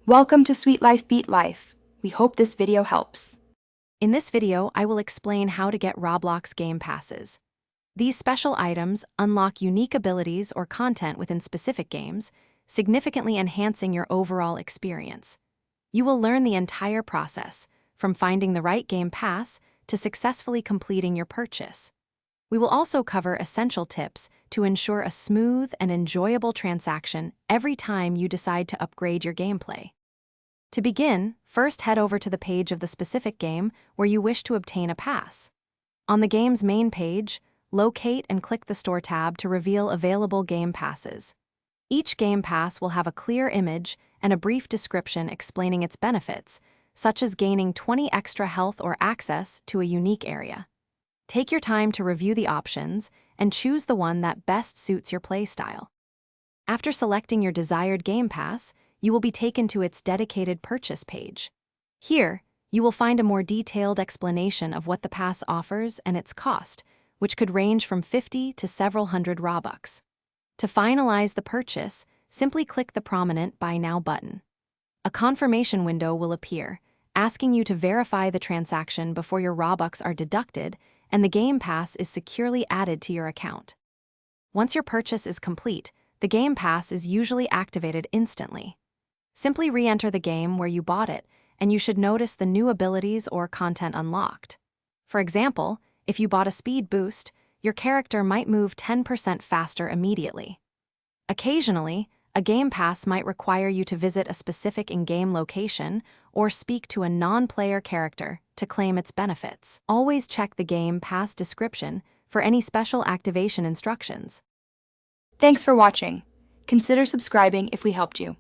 Welcome to Sweet Life Beat Life. We hope this video helps. In this video, I will explain how to get Roblox Gamepasses. These special items unlock unique abilities or content within specific games, significantly enhancing your overall experience. You will learn the entire process, from finding the right game pass to successfully completing your purchase. We will also cover essential tips to ensure a smooth and enjoyable transaction every time you decide to upgrade your gameplay. To begin, first head over to the page of the specific game where you wish to obtain a pass. On the game's main page, locate and click the Store tab to reveal available game passes. Each game pass will have a clear image and a brief description explaining its benefits, such as gaining 20 extra health or access to a unique area. Take your time to review the options and choose the one that best suits your playstyle. After selecting your desired game pass, you will be taken to its dedicated purchase page. Here, you will find a more detailed explanation of what the pass offers and its cost, which could range from 50 to several hundred Robux. To finalize the purchase, simply click the prominent Buy Now button. A confirmation window will appear, asking you to verify the transaction before your Robux are deducted and the Game Pass is securely added to your account. Once your purchase is complete, the Game Pass is usually activated instantly. Simply re-enter the game where you bought it, and you should notice the new abilities or content unlocked. For example, if you bought a speed boost, your character might move 10% faster immediately. Occasionally, a game pass might require you to visit a specific in-game location or speak to a non-player character to claim its benefits. Always check the game pass description for any special activation instructions. Thanks for watching. Consider subscribing if we helped you.